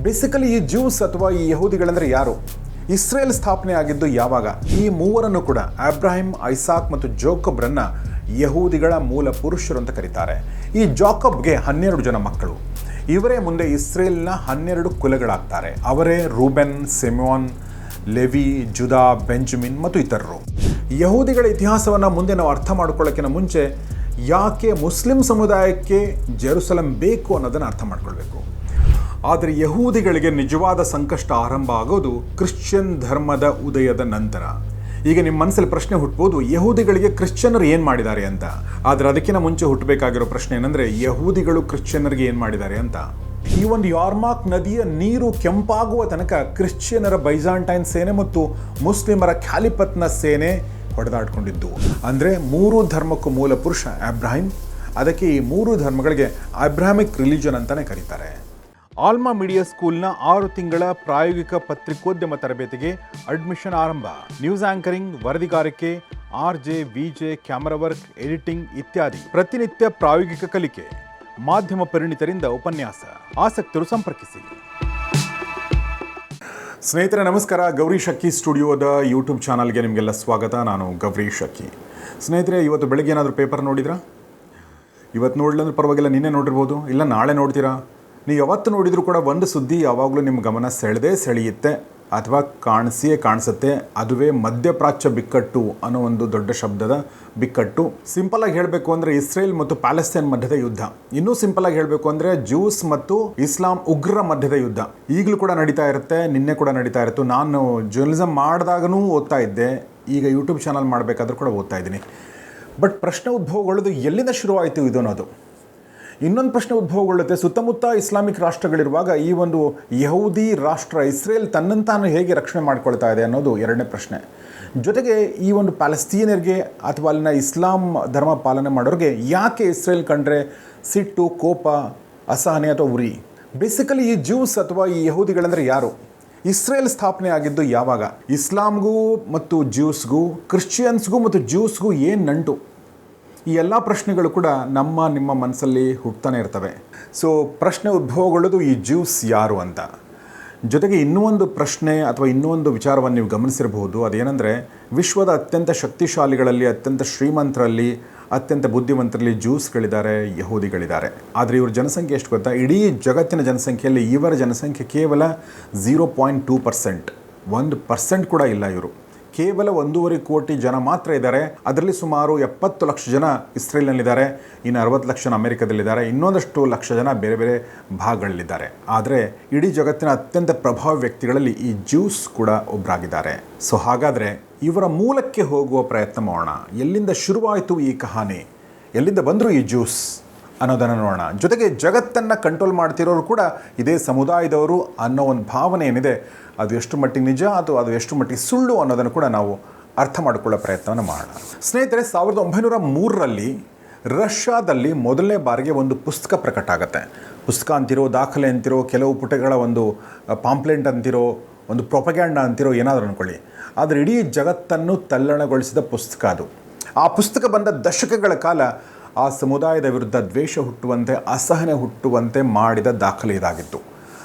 Basically ಈ juice ಅಥವಾ ಈ ಯಹೂದಿಗಳಂದರೆ ಯಾರು? ಇಸ್ರೇಲ್ ಸ್ಥಾಪನೆ ಆಗಿದ್ದು ಯಾವಾಗ? ಈ ಮೂವರನ್ನು ಕೂಡ ಅಬ್ರಾಹಿಂ, ಐಸಾಕ್ ಮತ್ತು ಜೋಕಬ್ರನ್ನ ಯಹೂದಿಗಳ ಮೂಲ ಪುರುಷರು ಅಂತ ಕರೀತಾರೆ. ಈ ಜಾಕಬ್ಗೆ 12 ಜನ ಮಕ್ಕಳು. ಇವರೇ ಮುಂದೆ ಇಸ್ರೇಲ್ನ 12 ಕುಲಗಳಾಗ್ತಾರೆ. ಅವರೇ Ruben, Simeon, levy, Judah, Benjamin ಮತ್ತು ಇತರರು. ಯಹೂದಿಗಳ ಇತಿಹಾಸವನ್ನು ಮುಂದೆ ನಾವು ಅರ್ಥ ಮಾಡ್ಕೊಳ್ಳೋಕ್ಕಿಂತ ಮುಂಚೆ ಯಾಕೆ ಮುಸ್ಲಿಂ ಸಮುದಾಯಕ್ಕೆ ಜೆರುಸಲಂ ಬೇಕು ಅನ್ನೋದನ್ನು ಅರ್ಥ ಮಾಡ್ಕೊಳ್ಬೇಕು. ಆದರೆ ಯಹೂದಿಗಳಿಗೆ ನಿಜವಾದ ಸಂಕಷ್ಟ ಆರಂಭ ಆಗೋದು ಕ್ರಿಶ್ಚಿಯನ್ ಧರ್ಮದ ಉದಯದ ನಂತರ. ಈಗ ನಿಮ್ಮ ಮನಸ್ಸಲ್ಲಿ ಪ್ರಶ್ನೆ ಹುಟ್ಟಬಹುದು, ಯಹೂದಿಗಳಿಗೆ ಕ್ರಿಶ್ಚಿಯನ್ನರು ಏನು ಮಾಡಿದ್ದಾರೆ ಅಂತ. ಆದರೆ ಅದಕ್ಕಿಂತ ಮುಂಚೆ ಹುಟ್ಟಬೇಕಾಗಿರೋ ಪ್ರಶ್ನೆ ಏನಂದರೆ, ಯಹೂದಿಗಳು ಕ್ರಿಶ್ಚಿಯನ್ನರಿಗೆ ಏನು ಮಾಡಿದ್ದಾರೆ ಅಂತ. ಈ ಒಂದು ಯಾರ್ಮಾಕ್ ನದಿಯ ನೀರು ಕೆಂಪಾಗುವ ತನಕ ಕ್ರಿಶ್ಚಿಯನ್ನರ ಬೈಜಾಂಟೈನ್ ಸೇನೆ ಮತ್ತು ಮುಸ್ಲಿಮರ ಖ್ಯಾಲಿಪತ್ನ ಸೇನೆ ಹೊಡೆದಾಡ್ಕೊಂಡಿದ್ದು. ಅಂದರೆ 3 ಧರ್ಮಕ್ಕೂ ಮೂಲ ಪುರುಷ ಅಬ್ರಾಹಿಂ. ಅದಕ್ಕೆ ಈ 3 ಧರ್ಮಗಳಿಗೆ ಅಬ್ರಾಹಮಿಕ್ ರಿಲಿಜನ್ ಅಂತಲೇ ಕರೀತಾರೆ. ಆಲ್ಮಾ ಮೀಡಿಯಾ ಸ್ಕೂಲ್ನ 6 ತಿಂಗಳ ಪ್ರಾಯೋಗಿಕ ಪತ್ರಿಕೋದ್ಯಮ ತರಬೇತಿಗೆ ಅಡ್ಮಿಷನ್ ಆರಂಭ. ನ್ಯೂಸ್ ಆಂಕರಿಂಗ್, ವರದಿಗಾರಿಕೆ, RJ, VJ, camera work, editing ಇತ್ಯಾದಿ ಪ್ರತಿನಿತ್ಯ ಪ್ರಾಯೋಗಿಕ ಕಲಿಕೆ. ಮಾಧ್ಯಮ ಪರಿಣಿತರಿಂದ ಉಪನ್ಯಾಸ. ಆಸಕ್ತರು ಸಂಪರ್ಕಿಸಿ. ಸ್ನೇಹಿತರೆ ನಮಸ್ಕಾರ. ಗೌರಿ ಶಕ್ಕಿ ಸ್ಟುಡಿಯೋದ ಯೂಟ್ಯೂಬ್ ಚಾನಲ್ಗೆ ನಿಮಗೆಲ್ಲ ಸ್ವಾಗತ. ನಾನು ಗೌರಿ ಶಕ್ಕಿ. ಸ್ನೇಹಿತರೆ, ಇವತ್ತು ಬೆಳಗ್ಗೆ ಏನಾದರೂ ಪೇಪರ್ ನೋಡಿದ್ರಾ? ಇವತ್ತು ನೋಡಲಿಲ್ಲ ಅಂದ್ರೆ ಪರವಾಗಿಲ್ಲ, ನಿನ್ನೆ ನೋಡಿರ್ಬೋದು, ಇಲ್ಲ ನಾಳೆ ನೋಡ್ತೀರಾ. ನೀವು ಯಾವತ್ತು ನೋಡಿದರೂ ಕೂಡ ಒಂದು ಸುದ್ದಿ ಯಾವಾಗಲೂ ನಿಮ್ಮ ಗಮನ ಸೆಳೆಯುತ್ತೆ ಅಥವಾ ಕಾಣಿಸುತ್ತೆ. ಅದುವೇ ಮಧ್ಯಪ್ರಾಚ್ಯ ಬಿಕ್ಕಟ್ಟು ಅನ್ನೋ ಒಂದು ದೊಡ್ಡ ಶಬ್ದದ ಬಿಕ್ಕಟ್ಟು. ಸಿಂಪಲಾಗಿ ಹೇಳಬೇಕು ಅಂದರೆ ಇಸ್ರೇಲ್ ಮತ್ತು ಪ್ಯಾಲೆಸ್ತೈನ್ ಮಧ್ಯದ ಯುದ್ಧ. ಇನ್ನೂ ಸಿಂಪಲಾಗಿ ಹೇಳಬೇಕು ಅಂದರೆ ಜ್ಯೂಸ್ ಮತ್ತು ಇಸ್ಲಾಂ ಉಗ್ರರ ಮಧ್ಯದ ಯುದ್ಧ. ಈಗಲೂ ಕೂಡ ನಡೀತಾ ಇರುತ್ತೆ, ನಿನ್ನೆ ಕೂಡ ನಡೀತಾ ಇರುತ್ತೆ. ನಾನು ಜರ್ನಲಿಸಮ್ ಮಾಡಿದಾಗನೂ ಓದ್ತಾ ಇದ್ದೆ, ಈಗ ಯೂಟ್ಯೂಬ್ ಚಾನಲ್ ಮಾಡಬೇಕಾದ್ರೂ ಕೂಡ ಓದ್ತಾ ಇದ್ದೀನಿ. ಬಟ್ ಪ್ರಶ್ನೆ ಉದ್ಭವಗೊಳ್ಳೋದು ಎಲ್ಲಿಂದ ಶುರುವಾಯಿತು ಇದು ಅನ್ನೋದು. ಇನ್ನೊಂದು ಪ್ರಶ್ನೆ ಉದ್ಭವಗೊಳ್ಳುತ್ತೆ, ಸುತ್ತಮುತ್ತ ಇಸ್ಲಾಮಿಕ್ ರಾಷ್ಟ್ರಗಳಿರುವಾಗ ಈ ಒಂದು ಯಹೂದಿ ರಾಷ್ಟ್ರ ಇಸ್ರೇಲ್ ತನ್ನಂತಾನು ಹೇಗೆ ರಕ್ಷಣೆ ಮಾಡ್ಕೊಳ್ತಾ ಇದೆ ಅನ್ನೋದು ಎರಡನೇ ಪ್ರಶ್ನೆ. ಜೊತೆಗೆ ಈ ಒಂದು ಪ್ಯಾಲೆಸ್ತೀನಿಯರಿಗೆ ಅಥವಾ ಅಲ್ಲಿನ ಇಸ್ಲಾಂ ಧರ್ಮ ಪಾಲನೆ ಮಾಡೋರಿಗೆ ಯಾಕೆ ಇಸ್ರೇಲ್ ಕಂಡ್ರೆ ಸಿಟ್ಟು, ಕೋಪ, ಅಸಹನೆ ಅಥವಾ ಉರಿ? ಬೇಸಿಕಲಿ ಈ ಜ್ಯೂಸ್ ಅಥವಾ ಈ ಯಹೂದಿಗಳಂದರೆ ಯಾರು? ಇಸ್ರೇಲ್ ಸ್ಥಾಪನೆ ಆಗಿದ್ದು ಯಾವಾಗ? ಇಸ್ಲಾಂಗೂ ಮತ್ತು ಜ್ಯೂಸ್ಗೂ, ಕ್ರಿಶ್ಚಿಯನ್ಸ್ಗೂ ಮತ್ತು ಜ್ಯೂಸ್ಗೂ ಏನು ನಂಟು? ಈ ಎಲ್ಲ ಪ್ರಶ್ನೆಗಳು ಕೂಡ ನಿಮ್ಮ ಮನಸ್ಸಲ್ಲಿ ಹುಟ್ಟುತ್ತಾನೆ ಇರ್ತವೆ. ಸೊ ಪ್ರಶ್ನೆ ಉದ್ಭವಗೊಳ್ಳೋದು ಈ ಜ್ಯೂಸ್ ಯಾರು ಅಂತ. ಜೊತೆಗೆ ಇನ್ನೂ ಒಂದು ಪ್ರಶ್ನೆ ಅಥವಾ ಇನ್ನೂ ಒಂದು ವಿಚಾರವನ್ನು ನೀವು ಗಮನಿಸಿರಬಹುದು. ಅದೇನೆಂದರೆ, ವಿಶ್ವದ ಅತ್ಯಂತ ಶಕ್ತಿಶಾಲಿಗಳಲ್ಲಿ, ಅತ್ಯಂತ ಶ್ರೀಮಂತರಲ್ಲಿ, ಅತ್ಯಂತ ಬುದ್ಧಿವಂತರಲ್ಲಿ ಜ್ಯೂಸ್ಗಳಿದ್ದಾರೆ, ಯಹೂದಿಗಳಿದ್ದಾರೆ. ಆದರೆ ಇವ್ರ ಜನಸಂಖ್ಯೆ ಎಷ್ಟು ಗೊತ್ತಾ? ಇಡೀ ಜಗತ್ತಿನ ಜನಸಂಖ್ಯೆಯಲ್ಲಿ ಇವರ ಜನಸಂಖ್ಯೆ ಕೇವಲ 0.2%. 1% ಕೂಡ ಇಲ್ಲ. ಇವರು ಕೇವಲ 1.5 ಕೋಟಿ ಜನ ಮಾತ್ರ ಇದ್ದಾರೆ. ಅದರಲ್ಲಿ ಸುಮಾರು 70 ಲಕ್ಷ ಜನ ಇಸ್ರೇಲ್ನಲ್ಲಿದ್ದಾರೆ, ಇನ್ನು 60 ಲಕ್ಷ ಜನ ಅಮೆರಿಕದಲ್ಲಿದ್ದಾರೆ, ಇನ್ನೊಂದಷ್ಟು ಲಕ್ಷ ಜನ ಬೇರೆ ಬೇರೆ ಭಾಗಗಳಲ್ಲಿದ್ದಾರೆ. ಆದರೆ ಇಡೀ ಜಗತ್ತಿನ ಅತ್ಯಂತ ಪ್ರಭಾವಿ ವ್ಯಕ್ತಿಗಳಲ್ಲಿ ಈ ಜ್ಯೂಸ್ ಕೂಡ ಒಬ್ಬರಾಗಿದ್ದಾರೆ. ಸೊ ಹಾಗಾದರೆ ಇವರ ಮೂಲಕ್ಕೆ ಹೋಗುವ ಪ್ರಯತ್ನ ಮಾಡೋಣ. ಎಲ್ಲಿಂದ ಶುರುವಾಯಿತು ಈ ಕಹಾನಿ, ಎಲ್ಲಿಂದ ಬಂದರು ಈ ಜ್ಯೂಸ್ ಅನ್ನೋದನ್ನು ನೋಡೋಣ. ಜೊತೆಗೆ ಜಗತ್ತನ್ನು ಕಂಟ್ರೋಲ್ ಮಾಡ್ತಿರೋರು ಕೂಡ ಇದೇ ಸಮುದಾಯದವರು ಅನ್ನೋ ಒಂದು ಭಾವನೆ ಏನಿದೆ, ಅದು ಎಷ್ಟು ಮಟ್ಟಿಗೆ ನಿಜ ಅಥವಾ ಅದು ಎಷ್ಟು ಮಟ್ಟಿಗೆ ಸುಳ್ಳು ಅನ್ನೋದನ್ನು ಕೂಡ ನಾವು ಅರ್ಥ ಮಾಡಿಕೊಳ್ಳೋ ಪ್ರಯತ್ನವನ್ನು ಮಾಡೋಣ. ಸ್ನೇಹಿತರೆ, 1903ರಲ್ಲಿ ರಷ್ಯಾದಲ್ಲಿ ಮೊದಲನೇ ಬಾರಿಗೆ ಒಂದು ಪುಸ್ತಕ ಪ್ರಕಟ ಆಗುತ್ತೆ. ಪುಸ್ತಕ ಅಂತಿರೋ, ದಾಖಲೆ ಅಂತಿರೋ, ಕೆಲವು ಪುಟಗಳ ಒಂದು ಪಾಂಪ್ಲೆಂಟ್ ಅಂತಿರೋ, ಒಂದು ಪ್ರೊಪಗ್ಯಾಂಡ ಅಂತಿರೋ, ಏನಾದರೂ ಅಂದ್ಕೊಳ್ಳಿ. ಆದರೆ ಇಡೀ ಜಗತ್ತನ್ನು ತಲ್ಲಣಗೊಳಿಸಿದ ಪುಸ್ತಕ ಅದು. ಆ ಪುಸ್ತಕ ಬಂದ ದಶಕಗಳ ಕಾಲ ಆ ಸಮುದಾಯದ ವಿರುದ್ಧ ದ್ವೇಷ ಹುಟ್ಟುವಂತೆ, ಅಸಹನೆ ಹುಟ್ಟುವಂತೆ ಮಾಡಿದ ದಾಖಲೆ ಇದಾಗಿತ್ತು.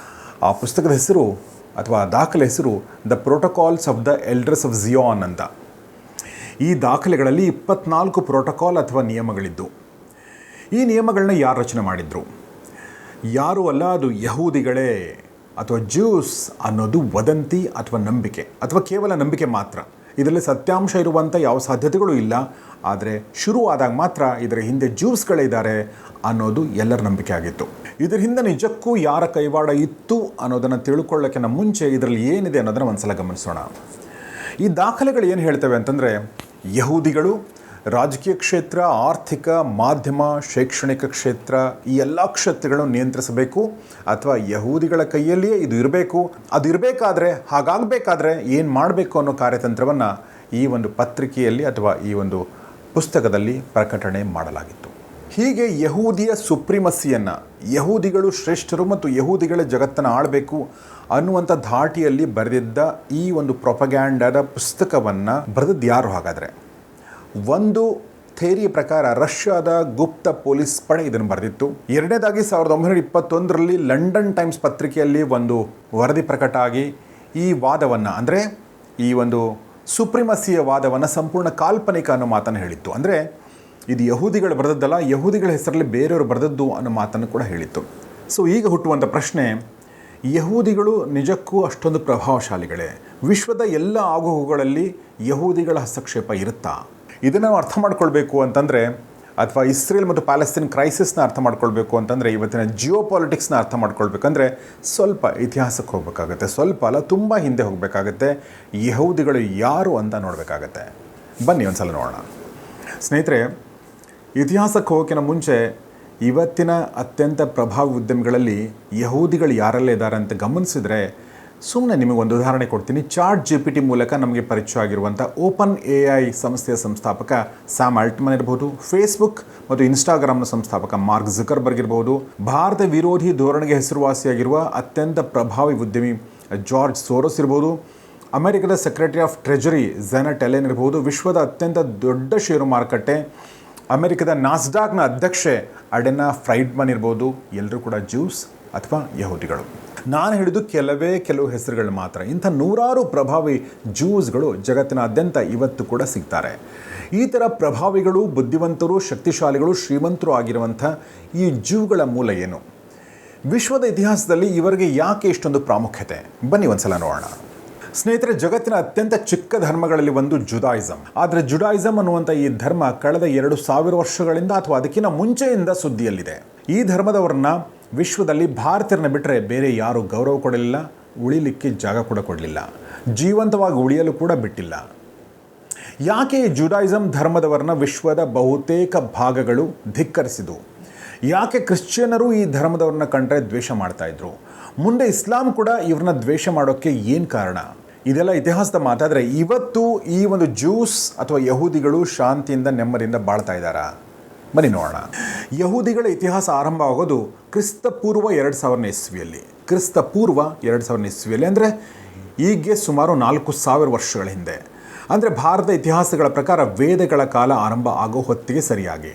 ಆ ಪುಸ್ತಕದ ಹೆಸರು ಅಥವಾ ದಾಖಲೆ ಹೆಸರು the protocols of the elders of Zion ಅಂತ. ಈ ದಾಖಲೆಗಳಲ್ಲಿ 24 ಪ್ರೋಟೋಕಾಲ್ ಅಥವಾ ನಿಯಮಗಳಿದ್ದು. ಈ ನಿಯಮಗಳನ್ನ ಯಾರು ರಚನೆ ಮಾಡಿದ್ರು? ಯಾರೂ ಅಲ್ಲ, ಅದು ಯಹೂದಿಗಳೇ ಅಥವಾ ಜ್ಯೂಸ್ ಅನ್ನೋದು ವದಂತಿ ಅಥವಾ ನಂಬಿಕೆ, ಅಥವಾ ಕೇವಲ ನಂಬಿಕೆ ಮಾತ್ರ. ಇದರಲ್ಲಿ ಸತ್ಯಾಂಶ ಇರುವಂಥ ಯಾವ ಸಾಧ್ಯತೆಗಳು ಇಲ್ಲ. ಆದರೆ ಶುರುವಾದಾಗ ಮಾತ್ರ ಇದರ ಹಿಂದೆ ಜ್ಯೂಸ್ಗಳಿದ್ದಾರೆ ಅನ್ನೋದು ಎಲ್ಲರ ನಂಬಿಕೆ ಆಗಿತ್ತು. ಇದರ ಹಿಂದೆ ನಿಜಕ್ಕೂ ಯಾರ ಕೈವಾಡ ಇತ್ತು ಅನ್ನೋದನ್ನು ತಿಳ್ಕೊಳ್ಳೋಕ್ಕಿಂತ ಮುಂಚೆ ಇದರಲ್ಲಿ ಏನಿದೆ ಅನ್ನೋದನ್ನು ಒಂದ್ಸಲ ಗಮನಿಸೋಣ. ಈ ದಾಖಲೆಗಳು ಏನು ಹೇಳ್ತವೆ ಅಂತಂದರೆ, ಯಹೂದಿಗಳು ರಾಜಕೀಯ ಕ್ಷೇತ್ರ, ಆರ್ಥಿಕ, ಮಾಧ್ಯಮ, ಶೈಕ್ಷಣಿಕ ಕ್ಷೇತ್ರ, ಈ ಎಲ್ಲ ಕ್ಷೇತ್ರಗಳನ್ನು ನಿಯಂತ್ರಿಸಬೇಕು, ಅಥವಾ ಯಹೂದಿಗಳ ಕೈಯಲ್ಲಿಯೇ ಇದು ಇರಬೇಕು. ಅದು ಇರಬೇಕಾದ್ರೆ, ಹಾಗಾಗಬೇಕಾದ್ರೆ ಏನು ಮಾಡಬೇಕು ಅನ್ನೋ ಕಾರ್ಯತಂತ್ರವನ್ನು ಈ ಒಂದು ಪತ್ರಿಕೆಯಲ್ಲಿ ಅಥವಾ ಈ ಒಂದು ಪುಸ್ತಕದಲ್ಲಿ ಪ್ರಕಟಣೆ ಮಾಡಲಾಗಿತ್ತು. ಹೀಗೆ ಯಹೂದಿಯ ಸುಪ್ರಿಮಸಿಯನ್ನು, ಯಹೂದಿಗಳು ಶ್ರೇಷ್ಠರು ಮತ್ತು ಯಹೂದಿಗಳ ಜಗತ್ತನ್ನು ಆಳಬೇಕು ಅನ್ನುವಂಥ ಧಾಟಿಯಲ್ಲಿ ಬರೆದಿದ್ದ ಈ ಒಂದು ಪ್ರೊಪಗ್ಯಾಂಡದ ಪುಸ್ತಕವನ್ನು ಬರೆದದ್ದು ಯಾರು? ಹಾಗಾದರೆ ಒಂದು ಥೇರಿಯ ಪ್ರಕಾರ ರಷ್ಯಾದ ಗುಪ್ತ ಪೊಲೀಸ್ ಪಡೆ ಇದನ್ನು ಬರೆದಿತ್ತು. ಎರಡನೇದಾಗಿ 1921ರಲ್ಲಿ ಲಂಡನ್ ಟೈಮ್ಸ್ ಪತ್ರಿಕೆಯಲ್ಲಿ ಒಂದು ವರದಿ ಪ್ರಕಟ ಆಗಿ ಈ ವಾದವನ್ನು, ಅಂದರೆ ಈ ಒಂದು ಸುಪ್ರಿಮಸಿಯ ವಾದವನ್ನು ಸಂಪೂರ್ಣ ಕಾಲ್ಪನಿಕ ಅನ್ನೋ ಮಾತನ್ನು ಹೇಳಿತ್ತು. ಅಂದರೆ ಇದು ಯಹೂದಿಗಳು ಬರೆದದ್ದಲ್ಲ, ಯಹೂದಿಗಳ ಹೆಸರಲ್ಲಿ ಬೇರೆಯವರು ಬರೆದದ್ದು ಅನ್ನೋ ಮಾತನ್ನು ಕೂಡ ಹೇಳಿತ್ತು. ಸೊ ಈಗ ಹುಟ್ಟುವಂಥ ಪ್ರಶ್ನೆ, ಯಹೂದಿಗಳು ನಿಜಕ್ಕೂ ಅಷ್ಟೊಂದು ಪ್ರಭಾವಶಾಲಿಗಳೇ? ವಿಶ್ವದ ಎಲ್ಲ ಆಗುಹೋಗುಗಳಲ್ಲಿ ಯಹೂದಿಗಳ ಹಸ್ತಕ್ಷೇಪ ಇರುತ್ತಾ? ಇದನ್ನು ನಾವು ಅರ್ಥ ಮಾಡ್ಕೊಳ್ಬೇಕು ಅಂತಂದರೆ, ಅಥವಾ ಇಸ್ರೇಲ್ ಮತ್ತು ಪ್ಯಾಲೆಸ್ತೀನ್ ಕ್ರೈಸಿಸ್ನ ಅರ್ಥ ಮಾಡ್ಕೊಳ್ಬೇಕು ಅಂತಂದರೆ, ಇವತ್ತಿನ ಜಿಯೋ ಪಾಲಿಟಿಕ್ಸ್ನ ಅರ್ಥ ಮಾಡ್ಕೊಳ್ಬೇಕಂದ್ರೆ ಸ್ವಲ್ಪ ಇತಿಹಾಸಕ್ಕೆ ಹೋಗಬೇಕಾಗತ್ತೆ. ಸ್ವಲ್ಪ ಅಲ್ಲ, ತುಂಬ ಹಿಂದೆ ಹೋಗಬೇಕಾಗತ್ತೆ. ಯಹೂದಿಗಳು ಯಾರು ಅಂತ ನೋಡಬೇಕಾಗತ್ತೆ. ಬನ್ನಿ ಒಂದು ಸಲ ನೋಡೋಣ. ಸ್ನೇಹಿತರೆ, ಇತಿಹಾಸಕ್ಕೆ ಹೋಗೋಕ್ಕಿಂತ ಮುಂಚೆ ಇವತ್ತಿನ ಅತ್ಯಂತ ಪ್ರಭಾವಿ ಉದ್ಯಮಿಗಳಲ್ಲಿ ಯಹೂದಿಗಳು ಯಾರೆಲ್ಲ ಇದ್ದಾರೆ ಅಂತ ಗಮನಿಸಿದರೆ, ಸುಮ್ಮನೆ ನಿಮಗೊಂದು ಉದಾಹರಣೆ ಕೊಡ್ತೀನಿ. ChatGPT ಮೂಲಕ ನಮಗೆ ಪರಿಚಯ ಆಗಿರುವಂಥ OpenAI ಸಂಸ್ಥೆಯ ಸಂಸ್ಥಾಪಕ ಸ್ಯಾಮ್ ಆಲ್ಟ್ಮನ್ ಇರ್ಬೋದು, ಫೇಸ್ಬುಕ್ ಮತ್ತು ಇನ್ಸ್ಟಾಗ್ರಾಮ್ನ ಸಂಸ್ಥಾಪಕ ಮಾರ್ಕ್ ಜುಕರ್ಬರ್ಗ್ ಇರ್ಬೋದು, ಭಾರತ ವಿರೋಧಿ ಧೋರಣೆಗೆ ಹೆಸರುವಾಸಿಯಾಗಿರುವ ಅತ್ಯಂತ ಪ್ರಭಾವಿ ಉದ್ಯಮಿ ಜಾರ್ಜ್ ಸೋರೋಸ್ ಇರ್ಬೋದು, ಅಮೆರಿಕದ ಸೆಕ್ರೆಟರಿ ಆಫ್ ಟ್ರೆಜರಿ ಝೆನೆಟ್ ಎಲೆನ್ ಇರ್ಬೋದು, ವಿಶ್ವದ ಅತ್ಯಂತ ದೊಡ್ಡ ಷೇರು ಮಾರುಕಟ್ಟೆ ಅಮೆರಿಕದ ನಾಸ್ಡಾಕ್ನ ಅಧ್ಯಕ್ಷೆ ಅಡೆನಾ ಫ್ರೈಡ್ಮನ್ ಇರ್ಬೋದು, ಎಲ್ಲರೂ ಕೂಡ ಜ್ಯೂಸ್ ಅಥವಾ ಯಹೂದಿಗಳು. ನಾನು ಹೇಳಿದ್ದು ಕೆಲವು ಹೆಸರುಗಳು ಮಾತ್ರ. ಇಂಥ ನೂರಾರು ಪ್ರಭಾವಿ ಜ್ಯೂಸ್ಗಳು ಜಗತ್ತಿನಾದ್ಯಂತ ಇವತ್ತು ಕೂಡ ಸಿಗ್ತಾರೆ. ಈ ಥರ ಪ್ರಭಾವಿಗಳು, ಬುದ್ಧಿವಂತರು, ಶಕ್ತಿಶಾಲಿಗಳು, ಶ್ರೀಮಂತರು ಆಗಿರುವಂಥ ಈ ಜ್ಯೂಗಳ ಮೂಲ ಏನು? ವಿಶ್ವದ ಇತಿಹಾಸದಲ್ಲಿ ಇವರಿಗೆ ಯಾಕೆ ಇಷ್ಟೊಂದು ಪ್ರಾಮುಖ್ಯತೆ? ಬನ್ನಿ ಒಂದ್ಸಲ ನೋಡೋಣ. ಸ್ನೇಹಿತರೆ, ಜಗತ್ತಿನ ಅತ್ಯಂತ ಚಿಕ್ಕ ಧರ್ಮಗಳಲ್ಲಿ ಒಂದು ಜುಡಾಯಿಸಮ್. ಆದರೆ ಜುಡಾಯಿಸಮ್ ಅನ್ನುವಂಥ ಈ ಧರ್ಮ ಕಳೆದ 2000 ವರ್ಷಗಳಿಂದ ಅಥವಾ ಅದಕ್ಕಿಂತ ಮುಂಚೆಯಿಂದ ಸುದ್ದಿಯಲ್ಲಿದೆ. ಈ ಧರ್ಮದವರನ್ನ ವಿಶ್ವದಲ್ಲಿ ಭಾರತೀಯರನ್ನ ಬಿಟ್ಟರೆ ಬೇರೆ ಯಾರು ಗೌರವ ಕೊಡಲಿಲ್ಲ, ಉಳಿಲಿಕ್ಕೆ ಜಾಗ ಕೂಡ ಕೊಡಲಿಲ್ಲ, ಜೀವಂತವಾಗಿ ಉಳಿಯಲು ಕೂಡ ಬಿಟ್ಟಿಲ್ಲ. ಯಾಕೆ ಈ ಜುಡಾಯಿಸಮ್ ಧರ್ಮದವರನ್ನ ವಿಶ್ವದ ಬಹುತೇಕ ಭಾಗಗಳು ಧಿಕ್ಕರಿಸಿದು? ಯಾಕೆ ಕ್ರಿಶ್ಚಿಯನ್ನರು ಈ ಧರ್ಮದವ್ರನ್ನ ಕಂಡ್ರೆ ದ್ವೇಷ ಮಾಡ್ತಾ ಇದ್ರು? ಮುಂದೆ ಇಸ್ಲಾಂ ಕೂಡ ಇವ್ರನ್ನ ದ್ವೇಷ ಮಾಡೋಕ್ಕೆ ಏನು ಕಾರಣ? ಇದೆಲ್ಲ ಇತಿಹಾಸದ ಮಾತಾದರೆ ಇವತ್ತು ಈ ಒಂದು ಜ್ಯೂಸ್ ಅಥವಾ ಯಹೂದಿಗಳು ಶಾಂತಿಯಿಂದ ನೆಮ್ಮದಿಯಿಂದ ಬಾಳ್ತಾ ಇದ್ದಾರಾ? ಬನ್ನಿ ನೋಡೋಣ. ಯಹೂದಿಗಳ ಇತಿಹಾಸ ಆರಂಭ ಆಗೋದು ಕ್ರಿಸ್ತಪೂರ್ವ 2000 ಇಸ್ವಿಯಲ್ಲಿ. ಕ್ರಿಸ್ತಪೂರ್ವ 2000 ಇಸ್ವಿಯಲ್ಲಿ ಅಂದರೆ ಈಗ್ಗೆ ಸುಮಾರು 4000 ವರ್ಷಗಳ ಹಿಂದೆ. ಅಂದರೆ ಭಾರತ ಇತಿಹಾಸಗಳ ಪ್ರಕಾರ ವೇದಗಳ ಕಾಲ ಆರಂಭ ಆಗೋ ಹೊತ್ತಿಗೆ ಸರಿಯಾಗಿ.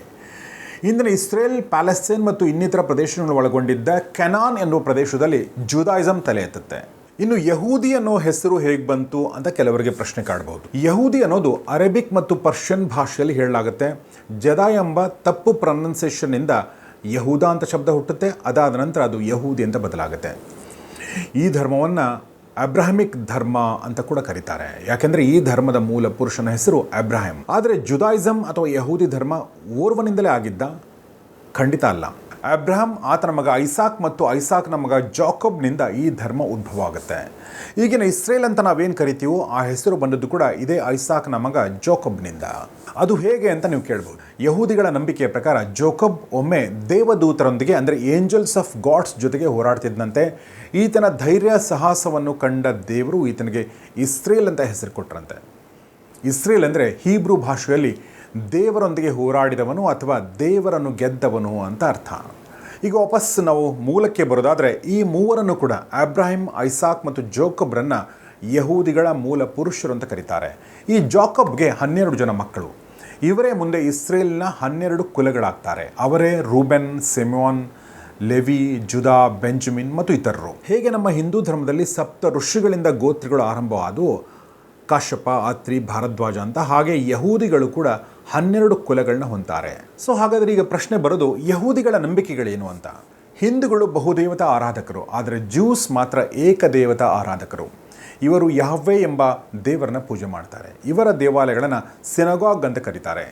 ಇಂದಿನ ಇಸ್ರೇಲ್, ಪ್ಯಾಲೆಸ್ತೈನ್ ಮತ್ತು ಇನ್ನಿತರ ಪ್ರದೇಶಗಳನ್ನು ಒಳಗೊಂಡಿದ್ದ ಕೆನಾನ್ ಎನ್ನುವ ಪ್ರದೇಶದಲ್ಲಿ ಜುಡಾಯಿಸಮ್ ತಲೆ ಎತ್ತುತ್ತೆ. ಇನ್ನು ಯಹೂದಿ ಅನ್ನೋ ಹೆಸರು ಹೇಗೆ ಬಂತು ಅಂತ ಕೆಲವರಿಗೆ ಪ್ರಶ್ನೆ ಕಾಡಬಹುದು. ಯಹೂದಿ ಅನ್ನೋದು ಅರೇಬಿಕ್ ಮತ್ತು ಪರ್ಷಿಯನ್ ಭಾಷೆಯಲ್ಲಿ ಹೇಳಲಾಗುತ್ತೆ. ಜದಾ ಎಂಬ ತಪ್ಪು ಪ್ರೊನೌನ್ಸಿಯೇಷನ್ನಿಂದ ಯಹೂದ ಅಂತ ಶಬ್ದ ಹುಟ್ಟುತ್ತೆ. ಅದಾದ ನಂತರ ಅದು ಯಹೂದಿ ಅಂತ ಬದಲಾಗುತ್ತೆ. ಈ ಧರ್ಮವನ್ನು ಅಬ್ರಾಹಮಿಕ್ ಧರ್ಮ ಅಂತ ಕೂಡ ಕರೀತಾರೆ. ಯಾಕೆಂದರೆ ಈ ಧರ್ಮದ ಮೂಲ ಪುರುಷನ ಹೆಸರು ಅಬ್ರಾಹಿಂ. ಆದರೆ ಜುಡಾಯಿಸಮ್ ಅಥವಾ ಯಹೂದಿ ಧರ್ಮ ಓರ್ವನಿಂದಲೇ ಆಗಿದ್ದ? ಖಂಡಿತ ಅಲ್ಲ. ಅಬ್ರಹಾಂ, ಆತನ ಮಗ ಐಸಾಕ್ ಮತ್ತು ಐಸಾಕ್ನ ಮಗ ಜಾಕೋಬ್ನಿಂದ ಈ ಧರ್ಮ ಉದ್ಭವ ಆಗುತ್ತೆ. ಈಗಿನ ಇಸ್ರೇಲ್ ಅಂತ ನಾವೇನು ಕರಿತೀವೋ ಆ ಹೆಸರು ಬಂದದ್ದು ಕೂಡ ಇದೇ ಐಸಾಕ್ನ ಮಗ ಜಾಕೋಬ್ನಿಂದ. ಅದು ಹೇಗೆ ಅಂತ ನೀವು ಕೇಳ್ಬೋದು. ಯಹೂದಿಗಳ ನಂಬಿಕೆಯ ಪ್ರಕಾರ ಜಾಕೋಬ್ ಒಮ್ಮೆ ದೇವದೂತರೊಂದಿಗೆ, ಅಂದರೆ ಏಂಜಲ್ಸ್ ಆಫ್ ಗಾಡ್ಸ್ ಜೊತೆಗೆ ಹೋರಾಡ್ತಿದ್ದಂತೆ. ಈತನ ಧೈರ್ಯ ಸಾಹಸವನ್ನು ಕಂಡ ದೇವರು ಈತನಿಗೆ ಇಸ್ರೇಲ್ ಅಂತ ಹೆಸರು ಕೊಟ್ಟರಂತೆ. ಇಸ್ರೇಲ್ ಅಂದರೆ ಹೀಬ್ರೂ ಭಾಷೆಯಲ್ಲಿ ದೇವರೊಂದಿಗೆ ಹೋರಾಡಿದವನು ಅಥವಾ ದೇವರನ್ನು ಗೆದ್ದವನು ಅಂತ ಅರ್ಥ. ಈಗ ವಾಪಸ್ ನಾವು ಮೂಲಕ್ಕೆ ಬರೋದಾದರೆ ಈ ಮೂವರನ್ನು ಕೂಡ ಅಬ್ರಾಹಿಂ, ಐಸಾಕ್ ಮತ್ತು ಜಾಕೋಬ್ರನ್ನು ಯಹೂದಿಗಳ ಮೂಲ ಪುರುಷರು ಅಂತ ಕರೀತಾರೆ. ಈ ಜಾಕೋಬ್ಗೆ 12 ಜನ ಮಕ್ಕಳು. ಇವರೇ ಮುಂದೆ ಇಸ್ರೇಲ್ನ 12 ಕುಲಗಳಾಗ್ತಾರೆ. ಅವರೇ Ruben, Simeon, levy, Judah, Benjamin ಮತ್ತು ಇತರರು. ಹೇಗೆ ನಮ್ಮ ಹಿಂದೂ ಧರ್ಮದಲ್ಲಿ 7 ಋಷಿಗಳಿಂದ ಗೋತ್ರಗಳು ಆರಂಭವಾದವು, ಕಾಶ್ಯಪ, ಅತ್ರಿ, ಭಾರದ್ವಾಜ ಅಂತ, ಹಾಗೆ ಯಹೂದಿಗಳು ಕೂಡ 12 ಕುಲಗಳನ್ನ ಹೊಂತಾರೆ. ಸೊ ಹಾಗಾದರೆ ಈಗ ಪ್ರಶ್ನೆ ಬರೋದು, ಯಹೂದಿಗಳ ನಂಬಿಕೆಗಳೇನು ಅಂತ. ಹಿಂದೂಗಳು ಬಹುದೇವತಾ ಆರಾಧಕರು, ಆದರೆ ಜ್ಯೂಸ್ ಮಾತ್ರ ಏಕದೇವತಾ ಆರಾಧಕರು. ಇವರು ಯಹ್ವೆ ಎಂಬ ದೇವರನ್ನ ಪೂಜೆ ಮಾಡ್ತಾರೆ. ಇವರ ದೇವಾಲಯಗಳನ್ನು ಸಿನಗಾಗ್ ಅಂತ ಕರೀತಾರೆ.